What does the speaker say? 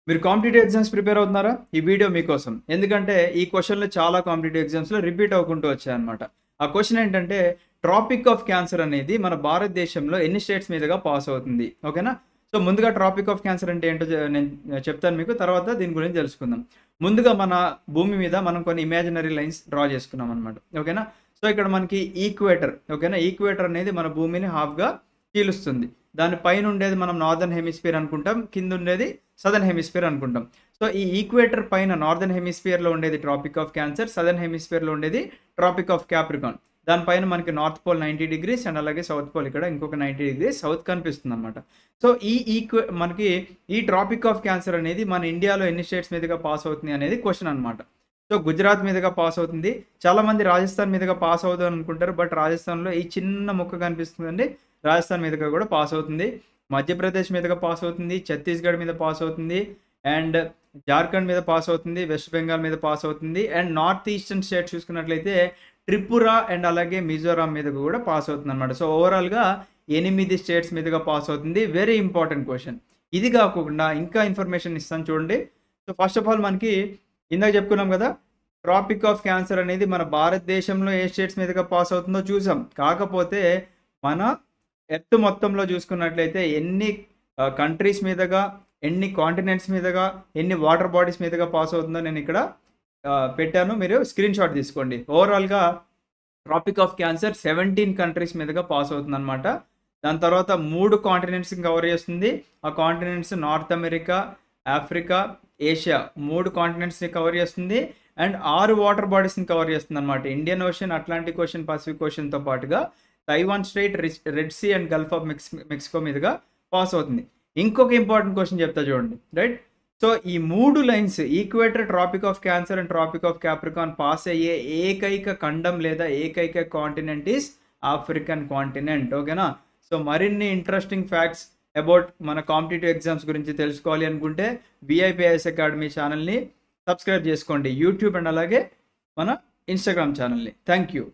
మీరు competitive exams prepare అవుతున్నారా? ఈ వీడియో మీకోసం. ఎందుకంటే ఈ క్వెషన్‌లు చాలా కాంపిటీటివ్ ఎగ్జామ్స్‌లో రిపీట్ అవ్వుకుంటూ వచ్చాయన్నమాట. ఆ క్వెషన్ ఏంటంటే ట్రాపిక్ ఆఫ్ క్యాన్సర్ అనేది మన భారతదేశంలో ఎన్ని స్టేట్స్ మీదుగా పాస్ అవుతుంది? ఓకేనా? సో ముందుగా ట్రాపిక్ ఆఫ్ క్యాన్సర్ అంటే ఏంటో నేను చెప్తాను మీకు. తర్వాత దీని గురించి తెలుసుకుందాం. ముందుగా మన భూమి మీద మనం కొన్ని ఇమాజినరీ లైన్స్ డ్రా చేసుకున్నాం అన్నమాట. ఓకేనా? సో ఇక్కడ మనకి ఈక్వేటర్ ఓకేనా? ఈక్వేటర్ అనేది మన భూమిని హాఫ్‌గా చీలుస్తుంది. దాని పైన ఉండేది మనం నార్దర్న్ హెమిస్ఫియర్ అనుకుంటాం. కింద ఉండేది సదర్న్ హెమిస్ఫియర్ అనుకుంటాం. సో ఈ ఈక్వేటర్ పైన నార్దర్న్ హెమిస్ఫియర్‌లో ఉండేది ట్రాపిక్ ఆఫ్ క్యాన్సర్, సదర్న్ హెమిస్ఫియర్‌లో ఉండేది ట్రాపిక్ ఆఫ్ క్యాప్రికాన్. దానిపైన మనకి నార్త్ పోల్ 90 డిగ్రీస్ అండ్ అలాగే సౌత్ పోల్ ఇక్కడ ఇంకొక 90 డిగ్రీస్ సౌత్ కనిపిస్తుందన్నమాట. సో మనకి ఈ ట్రాపిక్ ఆఫ్ క్యాన్సర్ అనేది మన ఇండియాలో ఎన్ని స్టేట్స్ మీదుగా పాస్ అవుతుంది అనేది క్వెషన్ అన్నమాట. సో గుజరాత్ మీదుగా పాస్ అవుతుంది. చాలామంది రాజస్థాన్ మీదుగా పాస్ అవుతుంది అనుకుంటారు. బట్ రాజస్థాన్‌లో ఈ చిన్న ముక్క కనిపిస్తుందండి. రాజస్థాన్ మీదుగా కూడా పాస్ అవుతుంది. మధ్యప్రదేశ్ మీదుగా పాస్ అవుతుంది. ఛత్తీస్‌గఢ్ మీద పాస్ అవుతుంది. అండ్ జార్ఖండ్ మీద పాస్ అవుతుంది. వెస్ట్ బెంగాల్ మీద పాస్ అవుతుంది. అండ్ నార్త్ ఈస్టర్న్ స్టేట్స్ చూసుకున్నట్లయితే త్రిపుర అండ్ అలాగే మిజోరాం మీదగా కూడా పాస్ అవుతుందన్నమాట. సో ఓవరాల్‌గా 8 స్టేట్స్ మీదుగా పాస్ అవుతుంది. Very important question. ఇది కాకుండా ఇంకా ఇన్ఫర్మేషన్ ఇస్తాను చూడండి. సో ఫస్ట్ ఆఫ్ ఆల్ మనకి ఇందాక చెప్పుకున్నాం కదా! ట్రాపిక్ ఆఫ్ క్యాన్సర్ అనేది మన భారతదేశంలో ఏ స్టేట్స్ మీదుగా పాస్ అవుతుందో చూసాం. కాకపోతే మన ఎర్త్ మొత్తంలో చూసుకున్నట్లయితే ఎన్ని కంట్రీస్ మీదుగా, ఎన్ని కాంటినెంట్స్ మీదుగా, ఎన్ని వాటర్ బాడీస్ మీదుగా పాస్ అవుతుందో నేను ఇక్కడ పెట్టాను. మీరు స్క్రీన్‌షాట్ తీసుకోండి. ఓవరాల్‌గా ట్రాపిక్ ఆఫ్ క్యాన్సర్ 17 కంట్రీస్ మీదుగా పాస్ అవుతుందన్నమాట. దాని తర్వాత 3 కాంటినెంట్స్‌ని కవర్ చేస్తుంది. ఆ continents North America, Africa, Asia 3 కాంటినెంట్స్‌ని కవర్ చేస్తుంది. అండ్ 6 వాటర్ బాడీస్‌ని కవర్ చేస్తుందన్నమాట. Indian ocean, Atlantic ocean, Pacific ఓషన్‌తో పాటుగా Taiwan strait, red sea and gulf of Mexico మీదుగా పాస్ అవుతుంది. ఇంకొక ఇంపార్టెంట్ క్వెషన్ చెప్తా చూడండి. రైట్? సో ఈ 3 lines equator, tropic of cancer and tropic of capricorn pass అయ్యే ఏకైక ఖండం లేదా ఏకైక కాంటినెంట్ ఈస్ ఆఫ్రికన్ కాంటినెంట్. ఓకేనా? సో మరిన్ని ఇంట్రెస్టింగ్ ఫ్యాక్ట్స్ అబౌట్ మన కాంపిటీటివ్ ఎగ్జామ్స్ గురించి తెలుసుకోవాలి అనుకుంటే విఐపిఐఎస్ అకాడమీ ఛానల్‌ని సబ్స్క్రైబ్ చేసుకోండి. యూట్యూబ్ అండ్ అలాగే మన ఇన్‌స్టాగ్రామ్ ఛానల్‌ని. Thank you.